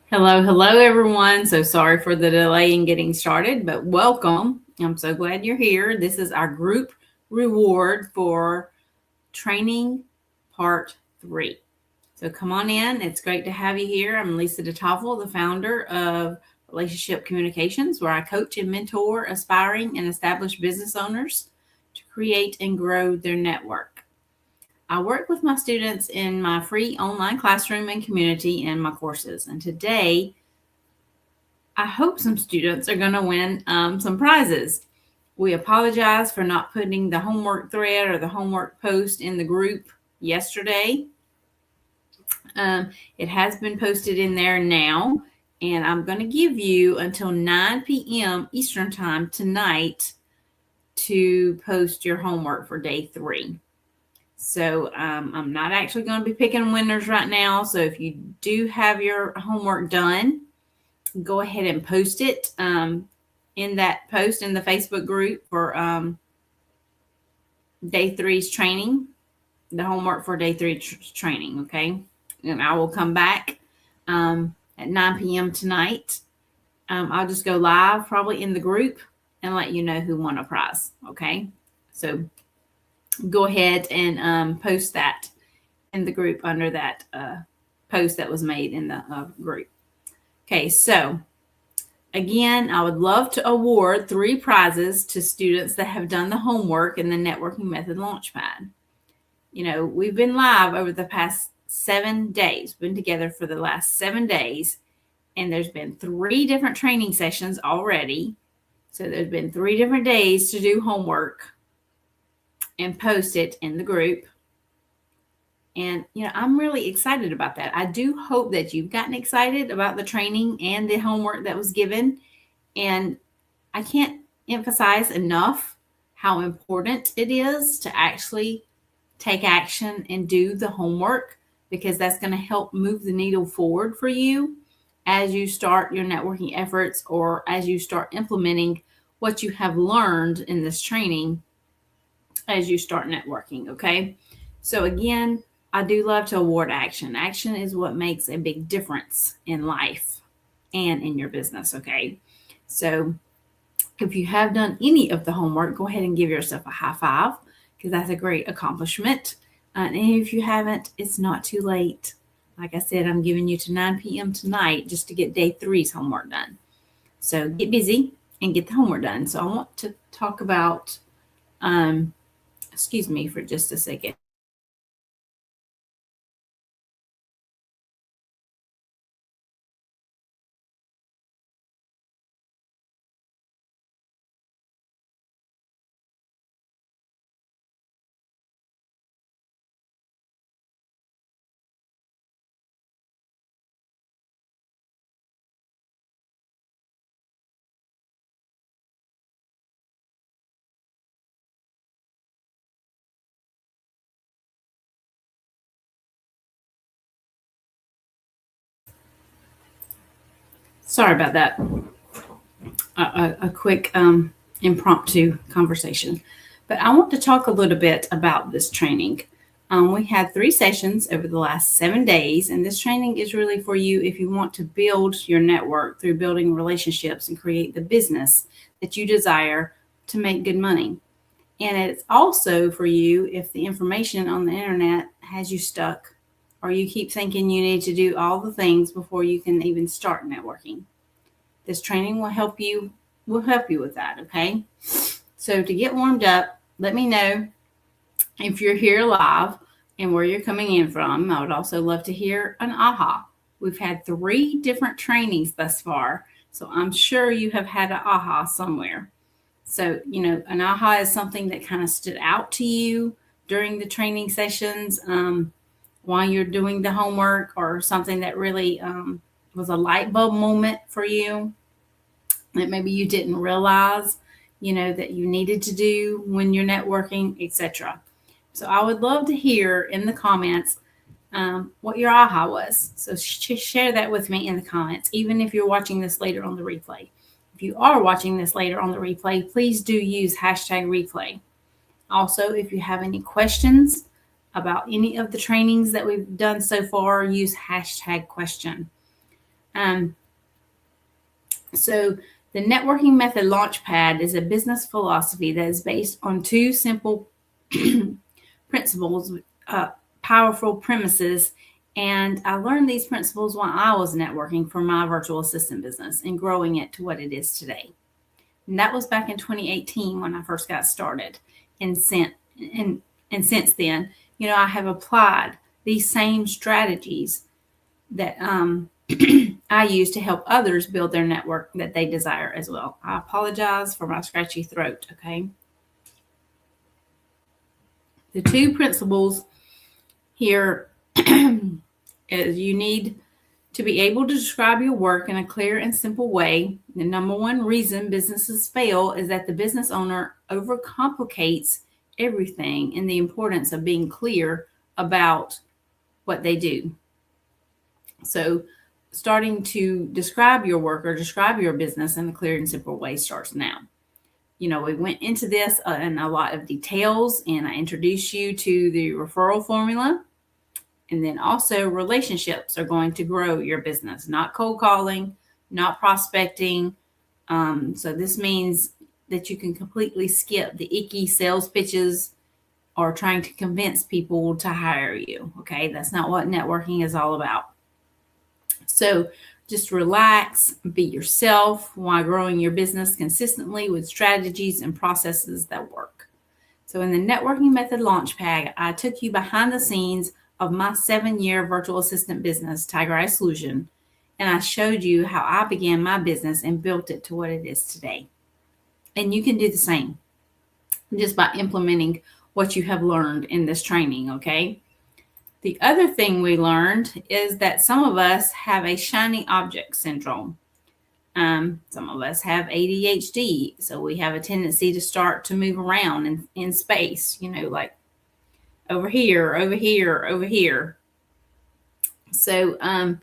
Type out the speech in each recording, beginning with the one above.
Hello, everyone. So sorry for the delay in getting started, but welcome. I'm so glad you're here. This is our group reward for training part 3. So come on in. It's great to have you here. I'm Lisa DeToffel, the founder of Relationship Communications, where I coach and mentor aspiring and established business owners to create and grow their network. I work with my students in my free online classroom and community and my courses. And today, I hope some students are going to win some prizes. We apologize for not putting the homework thread or the homework post in the group yesterday. It has been posted in there now, and I'm going to give you until 9 p.m. Eastern Time tonight to post your homework for day 3. So I'm not actually going to be picking winners right now. So if you do have your homework done, go ahead and post it in that post in the Facebook group for day 3's training, the homework for day 3 training. Okay. And I will come back at 9 p.m. tonight. I'll just go live probably in the group and let you know who won a prize. Okay. So go ahead and post that in the group under that post that was made in the group. Okay. So again, I would love to award 3 prizes to students that have done the homework in the Networking Method Launchpad. You know, we've been live over the past 7 days. We've been together for the last 7 days, and there's been 3 different training sessions already. So there's been 3 different days to do homework and post it in the group. And, I'm really excited about that. I do hope that you've gotten excited about the training and the homework that was given. And I can't emphasize enough how important it is to actually take action and do the homework, because that's going to help move the needle forward for you as you start your networking efforts or as you start implementing what you have learned in this training as you start networking. Okay. So again, I do love to award action. Action is what makes a big difference in life and in your business. Okay. So if you have done any of the homework, go ahead and give yourself a high five, because that's a great accomplishment. And if you haven't, it's not too late. Like I said, I'm giving you to 9 p.m. tonight just to get day 3's homework done. So get busy and get the homework done. So I want to talk about, excuse me for just a second. Sorry about that. A quick impromptu conversation. But I want to talk a little bit about this training. We had 3 sessions over the last 7 days, and this training is really for you if you want to build your network through building relationships and create the business that you desire to make good money. And it's also for you if the information on the internet has you stuck, or you keep thinking you need to do all the things before you can even start networking. This training will help you with that. Okay. So to get warmed up, let me know if you're here live and where you're coming in from. I would also love to hear an aha. We've had 3 different trainings thus far, so I'm sure you have had an aha somewhere. So, an aha is something that kind of stood out to you during the training sessions while you're doing the homework, or something that really was a light bulb moment for you that maybe you didn't realize, that you needed to do when you're networking, etc. So I would love to hear in the comments what your aha was. So share that with me in the comments, even if you're watching this later on the replay. If you are watching this later on the replay, please do use #replay. Also, if you have any questions about any of the trainings that we've done so far, use #question. So the networking method Launchpad is a business philosophy that is based on two simple principles, powerful premises. And I learned these principles while I was networking for my virtual assistant business and growing it to what it is today. And that was back in 2018 when I first got started. And since then, I have applied these same strategies that I use to help others build their network that they desire as well. I apologize for my scratchy throat, okay? The two principles here is you need to be able to describe your work in a clear and simple way. The number one reason businesses fail is that the business owner overcomplicates everything and the importance of being clear about what they do. So starting to describe your work or describe your business in a clear and simple way starts now. We went into this in a lot of details, and I introduced you to the referral formula. And then also relationships are going to grow your business, not cold calling, not prospecting. So this means that you can completely skip the icky sales pitches or trying to convince people to hire you. Okay, that's not what networking is all about. So just relax, be yourself while growing your business consistently with strategies and processes that work. So in the Networking Method Launchpad, I took you behind the scenes of my 7-year virtual assistant business, Tiger Eye Solution, and I showed you how I began my business and built it to what it is today. And you can do the same just by implementing what you have learned in this training, okay? The other thing we learned is that some of us have a shiny object syndrome. Some of us have ADHD, so we have a tendency to start to move around in space, like over here, over here, over here. So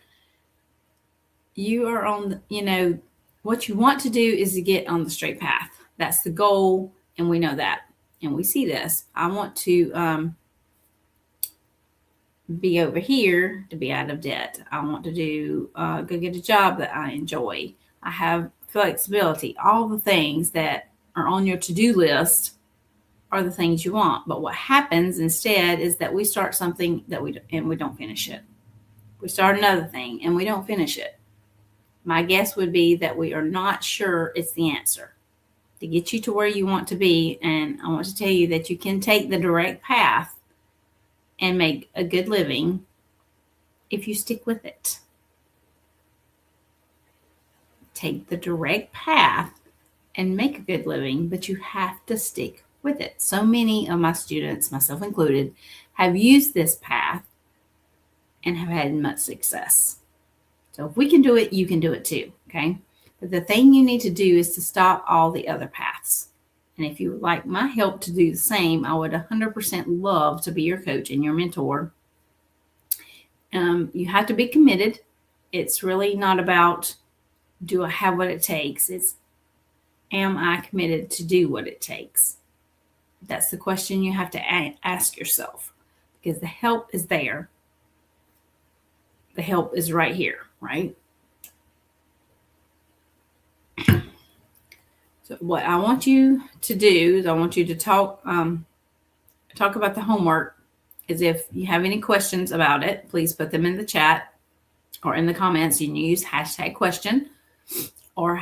you are on, what you want to do is to get on the straight path. That's the goal, and we know that, and we see this. I want to be over here to be out of debt. I want to go get a job that I enjoy. I have flexibility. All the things that are on your to-do list are the things you want. But what happens instead is that we start something and we don't finish it. We start another thing and we don't finish it. My guess would be that we are not sure it's the answer to get you to where you want to be. And I want to tell you that you can take the direct path and make a good living if you stick with it. Take the direct path and make a good living, but you have to stick with it. So many of my students, myself included, have used this path and have had much success. So if we can do it, you can do it too, okay? But the thing you need to do is to stop all the other paths. And if you would like my help to do the same, I would 100% love to be your coach and your mentor. You have to be committed. It's really not about, do I have what it takes? It's, am I committed to do what it takes? That's the question you have to ask yourself, because the help is there. The help is right here, right? So what I want you to do is I want you to talk about the homework. Is if you have any questions about it, please put them in the chat or in the comments. You can use #question or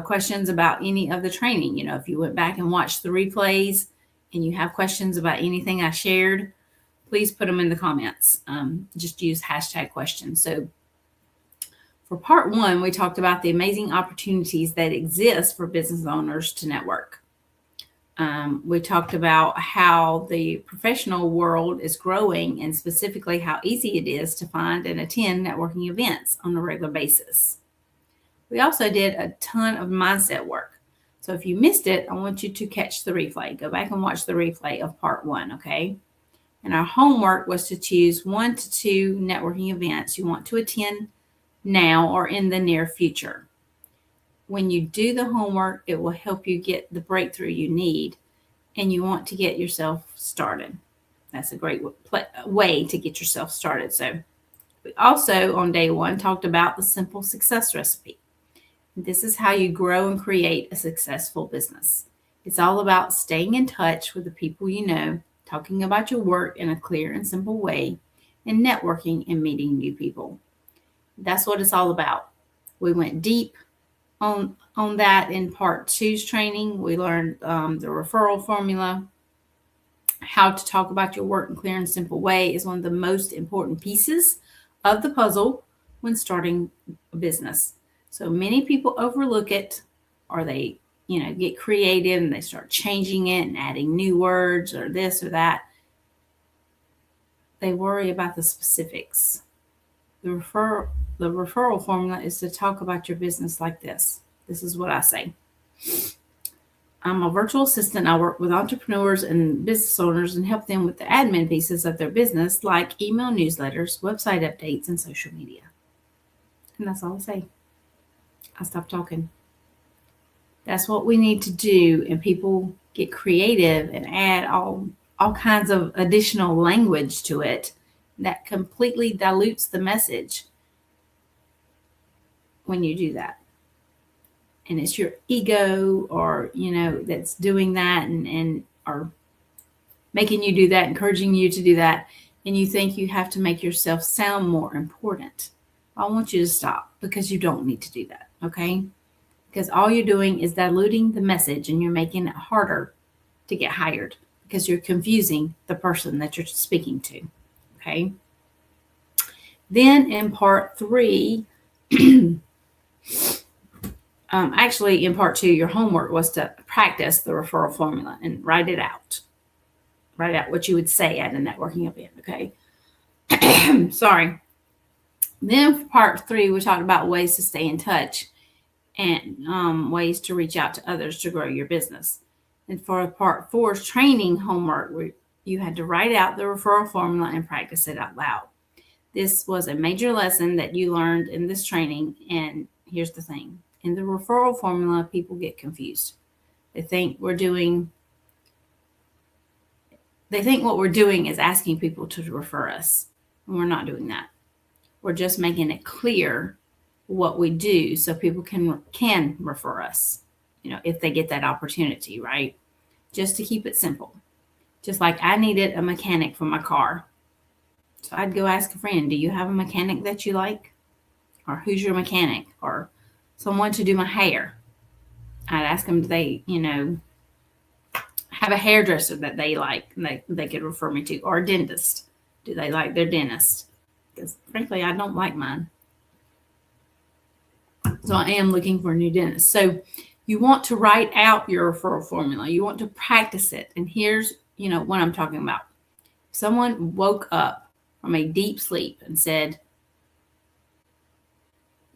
questions about any of the training. If you went back and watched the replays and you have questions about anything I shared, please put them in the comments. Just use #question. So for part 1, we talked about the amazing opportunities that exist for business owners to network. We talked about how the professional world is growing and specifically how easy it is to find and attend networking events on a regular basis. We also did a ton of mindset work. So if you missed it, I want you to catch the replay. Go back and watch the replay of part 1, okay? And our homework was to choose 1 to 2 networking events you want to attend now or in the near future. When you do the homework, it will help you get the breakthrough you need, and you want to get yourself started. That's a great way to get yourself started. So We also, on day 1, talked about the simple success recipe. This is how you grow and create a successful business. It's all about staying in touch with the people you know, talking about your work in a clear and simple way, and networking and meeting new people. That's what it's all about. We went deep on that in part 2's training. We learned the referral formula. How to talk about your work in a clear and simple way is one of the most important pieces of the puzzle when starting a business. So many people overlook it, or they, get creative and they start changing it and adding new words or this or that. They worry about the specifics. The referral formula is to talk about your business like this. This is what I say. I'm a virtual assistant. I work with entrepreneurs and business owners and help them with the admin pieces of their business, like email newsletters, website updates, and social media. And that's all I say. I stop talking. That's what we need to do, and people get creative and add all kinds of additional language to it that completely dilutes the message when you do that. And it's your ego, or that's doing that and or making you do that, encouraging you to do that, and you think you have to make yourself sound more important. I want you to stop, because you don't need to do that, okay? Because all you're doing is diluting the message, and you're making it harder to get hired, because you're confusing the person that you're speaking to, okay? Then in part 3, actually in part 2, your homework was to practice the referral formula and write it out. Write out what you would say at a networking event, okay? Sorry. Then for part 3, we talked about ways to stay in touch and ways to reach out to others to grow your business. And for part 4's training homework, you had to write out the referral formula and practice it out loud. This was a major lesson that you learned in this training. And here's the thing. In the referral formula, people get confused. They think what we're doing is asking people to refer us. And we're not doing that. We're just making it clear what we do so people can refer us, if they get that opportunity, right? Just to keep it simple. Just like I needed a mechanic for my car. So I'd go ask a friend, do you have a mechanic that you like? Or who's your mechanic? Or someone to do my hair. I'd ask them, do they, have a hairdresser that they like and they could refer me to, or a dentist. Do they like their dentist? Because frankly, I don't like mine. So I am looking for a new dentist. So you want to write out your referral formula. You want to practice it. And here's, what I'm talking about. Someone woke up from a deep sleep and said,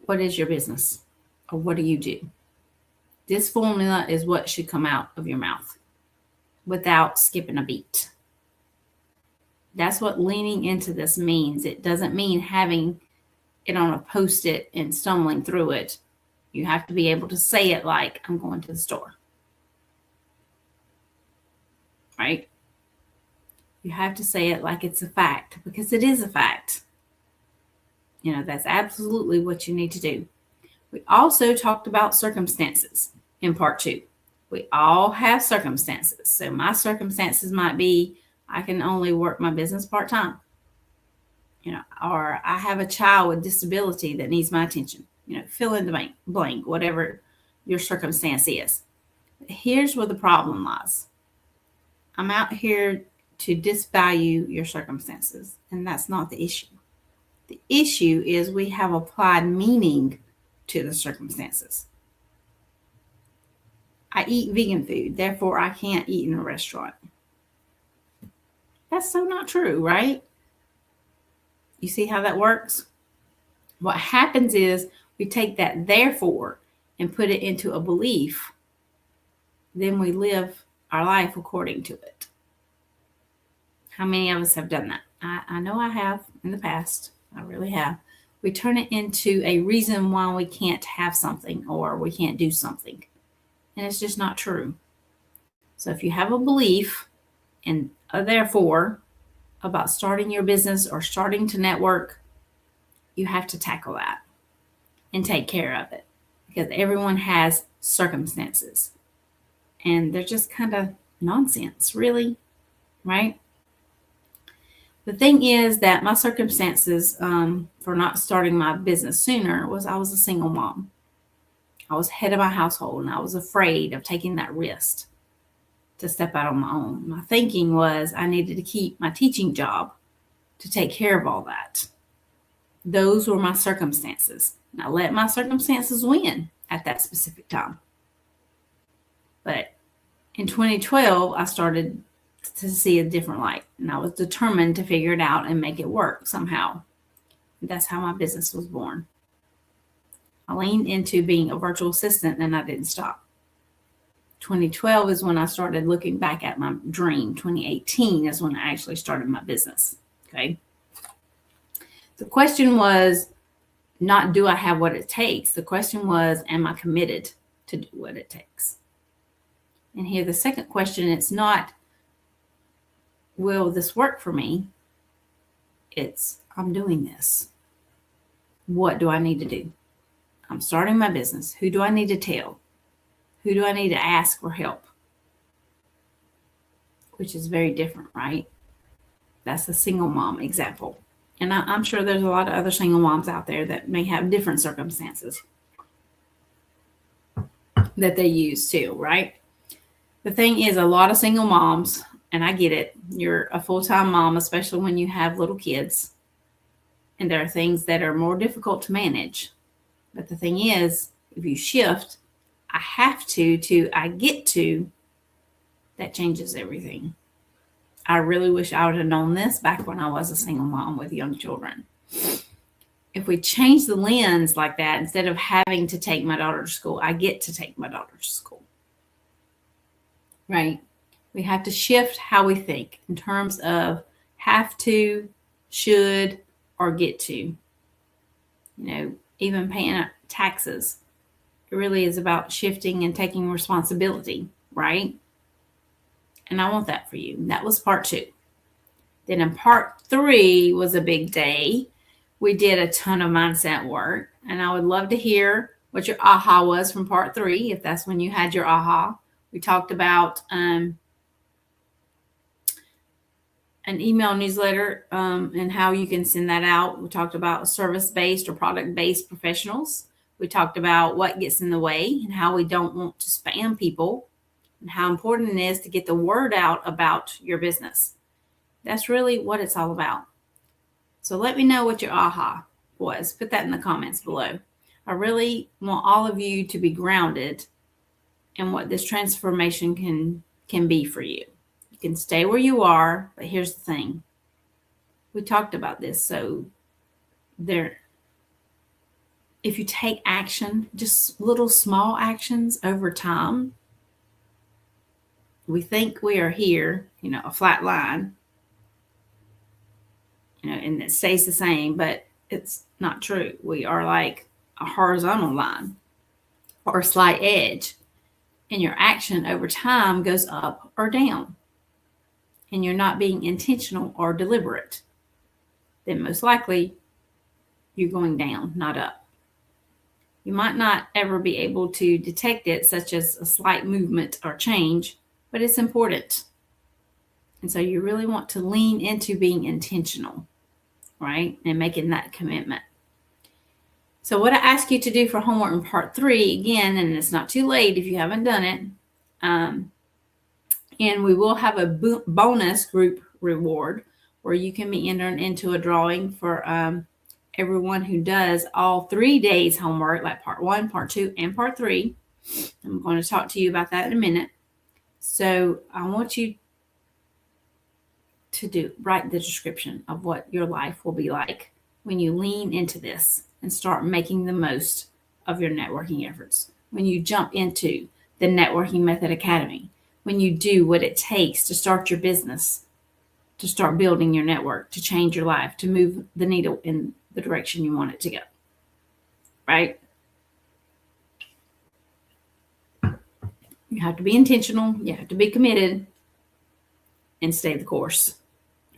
what is your business? Or what do you do? This formula is what should come out of your mouth without skipping a beat. That's what leaning into this means. It doesn't mean having it on a Post-it and stumbling through it. You have to be able to say it like, I'm going to the store. Right? You have to say it like it's a fact, because it is a fact. That's absolutely what you need to do. We also talked about circumstances in part 2. We all have circumstances. So my circumstances might be, I can only work my business part-time. Or I have a child with disability that needs my attention. Fill in the blank, whatever your circumstance is. Here's where the problem lies. I'm out here to disvalue your circumstances, and that's not the issue. The issue is we have applied meaning to the circumstances. I eat vegan food, therefore I can't eat in a restaurant. That's so not true, right? You see how that works? What happens is we take that therefore and put it into a belief. Then we live our life according to it. How many of us have done that? I know I have in the past. I really have. We turn it into a reason why we can't have something or we can't do something. And it's just not true. So if you have a belief and a therefore about starting your business or starting to network, you have to tackle that and take care of it, because everyone has circumstances and they're just kind of nonsense, really, right? The thing is that my circumstances for not starting my business sooner was I was a single mom. I was head of my household and I was afraid of taking that risk to step out on my own. My thinking was I needed to keep my teaching job to take care of all that. Those were my circumstances. And I let my circumstances win at that specific time. But in 2012, I started to see a different light, and I was determined to figure it out and make it work somehow. That's how my business was born. I leaned into being a virtual assistant and I didn't stop. 2012 is when I started looking back at my dream. 2018 is when I actually started my business. Okay. The question was not, do I have what it takes? The question was, am I committed to do what it takes? And here, the second question, it's not, will this work for me? It's, I'm doing this. What do I need to do? I'm starting my business. Who do I need to tell? Who do I need to ask for help? Which is very different, right? That's a single mom example. And I'm sure there's a lot of other single moms out there that may have different circumstances that they use too, right? The thing is, a lot of single moms, and I get it, you're a full-time mom, especially when you have little kids, and there are things that are more difficult to manage. But the thing is, if you shift, I have to I get to, that changes everything. I really wish I would have known this back when I was a single mom with young children. If we change the lens like that, instead of having to take my daughter to school, I get to take my daughter to school. Right? We have to shift how we think in terms of have to, should, or get to. You know, even paying taxes. It really is about shifting and taking responsibility, right? And I want that for you. That was part 2. Then in part 3 was a big day. We did a ton of mindset work. And I would love to hear what your aha was from part 3, if that's when you had your aha. We talked about an email newsletter and how you can send that out. We talked about service-based or product-based professionals. We talked about what gets in the way and how we don't want to spam people and how important it is to get the word out about your business. That's really what it's all about. So let me know what your aha was. Put that in the comments below. I really want all of you to be grounded in what this transformation can be for you. You can stay where you are, but here's the thing. We talked about this. So if you take action, just little small actions over time, we think we are here, a flat line, and it stays the same, but it's not true. We are like a horizontal line or a slight edge, and your action over time goes up or down, and you're not being intentional or deliberate, then most likely you're going down, not up. You might not ever be able to detect it, such as a slight movement or change, but it's important. And so you really want to lean into being intentional, right? And making that commitment. So what I ask you to do for homework in part 3, again, and it's not too late if you haven't done it, and we will have a bonus group reward where you can be entered into a drawing for everyone who does all 3 days homework, like part 1, part 2, and part 3. I'm going to talk to you about that in a minute. So I want you to write the description of what your life will be like when you lean into this and start making the most of your networking efforts. When you jump into the Networking Method Academy, when you do what it takes to start your business, to start building your network, to change your life, to move the needle in the direction you want it to go, right? You have to be intentional. You have to be committed and stay the course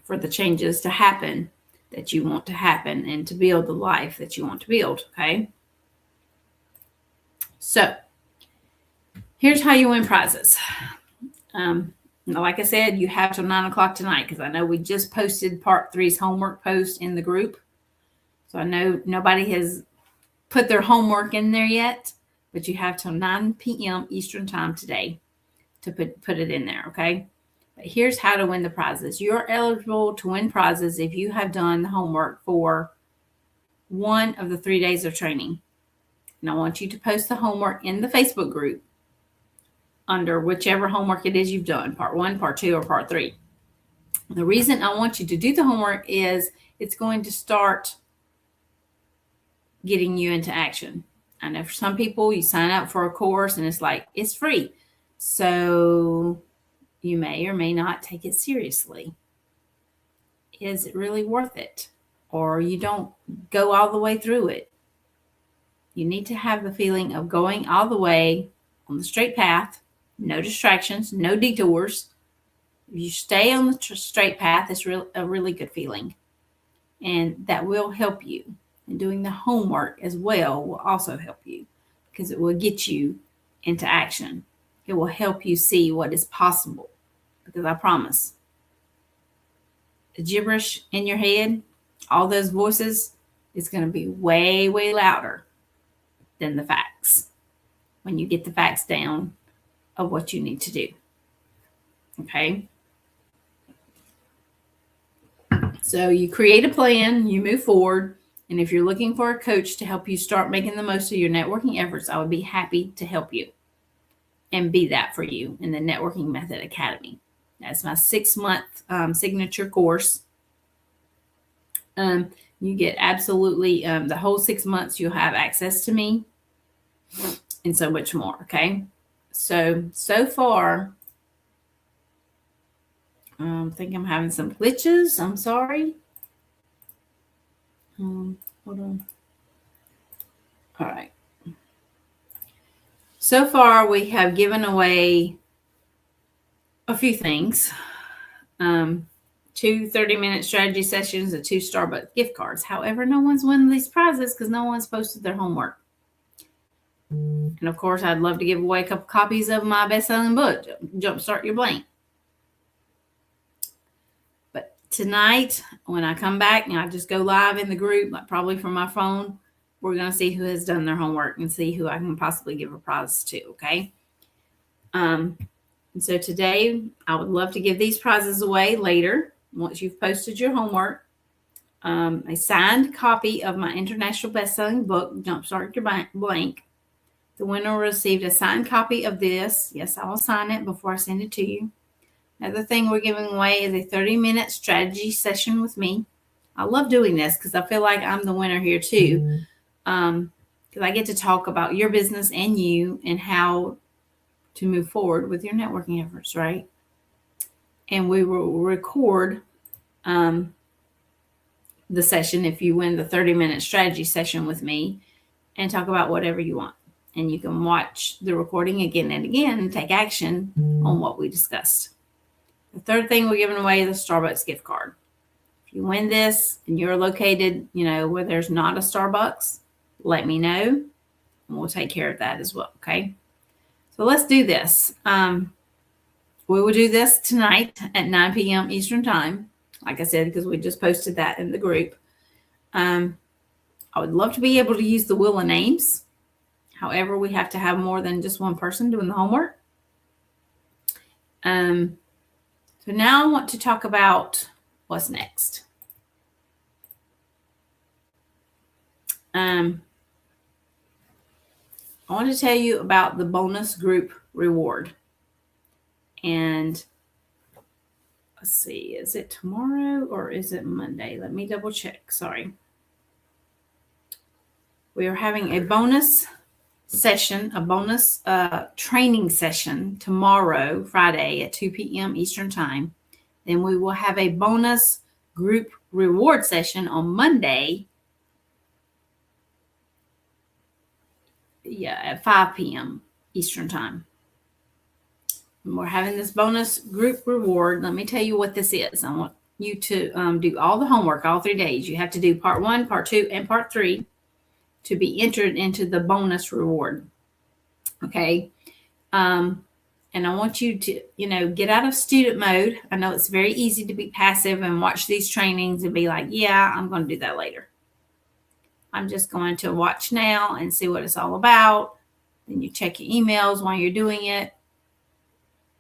for the changes to happen that you want to happen and to build the life that you want to build, okay? So here's how you win prizes. Like I said, you have till 9 o'clock tonight, because I know we just posted part 3's homework post in the group. So I know nobody has put their homework in there yet, but you have till 9 p.m. Eastern time today to put it in there, okay? But here's how to win the prizes. You're eligible to win prizes if you have done the homework for one of the 3 days of training. And I want you to post the homework in the Facebook group under whichever homework it is you've done, part 1, part 2, or part 3. The reason I want you to do the homework is it's going to start getting you into action. I know for some people, you sign up for a course and it's like, it's free. So you may or may not take it seriously. Is it really worth it? Or you don't go all the way through it. You need to have the feeling of going all the way on the straight path, no distractions, no detours. If you stay on the straight path, it's a really good feeling. And that will help you. And doing the homework as well will also help you, because it will get you into action. It will help you see what is possible. Because I promise, the gibberish in your head, all those voices, is going to be way, way louder than the facts when you get the facts down of what you need to do. Okay? So you create a plan, you move forward, and if you're looking for a coach to help you start making the most of your networking efforts, I would be happy to help you and be that for you in the Networking Method Academy. That's my 6-month signature course. You get absolutely the whole 6 months. You'll have access to me and so much more. Okay. So far, I think I'm having some glitches. I'm sorry. Hold on. All right. So far, we have given away a few things. 2 30-minute strategy sessions and 2 Starbucks gift cards. However, no one's winning these prizes because no one's posted their homework. And of course, I'd love to give away a couple copies of my best-selling book, Jumpstart Your Blank. But tonight, when I come back and I just go live in the group, like probably from my phone, we're going to see who has done their homework and see who I can possibly give a prize to, okay? And so today, I would love to give these prizes away later, once you've posted your homework. A signed copy of my international best-selling book, Jumpstart Your Blank. The winner received a signed copy of this. Yes, I will sign it before I send it to you. Another thing we're giving away is a 30-minute strategy session with me. I love doing this because I feel like I'm the winner here too. Because I get to talk about your business and you and how to move forward with your networking efforts, right? And we will record the session if you win the 30-minute strategy session with me and talk about whatever you want. And you can watch the recording again and again and take action on what we discussed. The third thing we're giving away is a Starbucks gift card. If you win this and you're located, where there's not a Starbucks, let me know and we'll take care of that as well. Okay. So let's do this. We will do this tonight at 9 p.m. Eastern time. Like I said, because we just posted that in the group. I would love to be able to use the wheel of names. However, we have to have more than just one person doing the homework. So now I want to talk about what's next. I want to tell you about the bonus group reward. And let's see, is it tomorrow or is it Monday? Let me double check. Sorry. We are having a bonus session, a bonus training session tomorrow, Friday at 2 p.m. Eastern time. Then we will have a bonus group reward session on Monday. At 5 p.m. Eastern time. And we're having this bonus group reward. Let me tell you what this is. I want you to do all the homework all 3 days. You have to do part 1, part 2, and part 3 to be entered into the bonus reward. Okay. And I want you to, get out of student mode. I know it's very easy to be passive and watch these trainings and be like, yeah, I'm going to do that later. I'm just going to watch now and see what it's all about. Then you check your emails while you're doing it.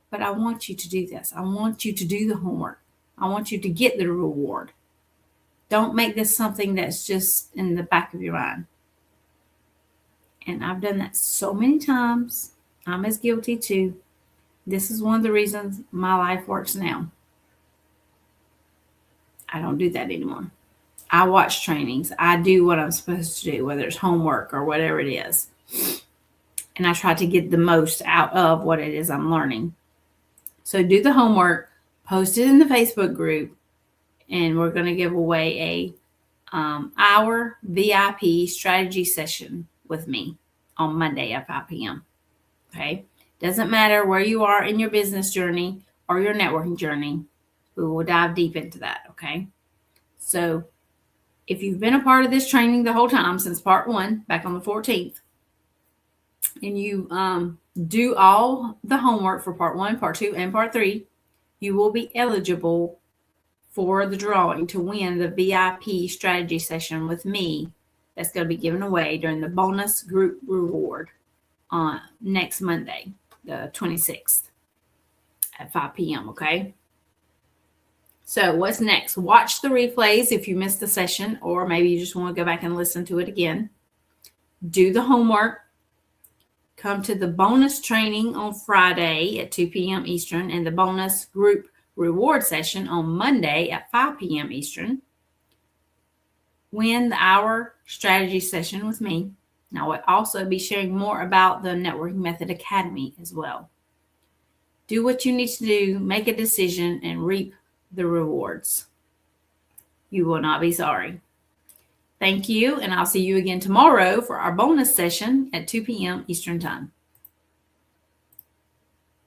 But I want you to do this. I want you to do the homework. I want you to get the reward. Don't make this something that's just in the back of your mind. And I've done that so many times. I'm as guilty too. This is one of the reasons my life works now. I don't do that anymore. I watch trainings. I do what I'm supposed to do, whether it's homework or whatever it is. And I try to get the most out of what it is I'm learning. So do the homework, post it in the Facebook group, and we're going to give away a hour VIP strategy session with me on Monday at 5 p.m. Okay. Doesn't matter where you are in your business journey or your networking journey. We will dive deep into that. Okay. So if you've been a part of this training the whole time since part 1, back on the 14th, and you do all the homework for part 1, part 2, and part 3, you will be eligible for the drawing to win the VIP strategy session with me that's going to be given away during the bonus group reward on next Monday, the 26th at 5 p.m. Okay. So what's next? Watch the replays if you missed the session, or maybe you just want to go back and listen to it again. Do the homework. Come to the bonus training on Friday at 2 p.m. Eastern and the bonus group reward session on Monday at 5 p.m. Eastern. Win the hour strategy session with me. And I will also be sharing more about the Networking Method Academy as well. Do what you need to do, make a decision, and reap the rewards. You will not be sorry. Thank you, and I'll see you again tomorrow for our bonus session at 2 p.m. Eastern Time.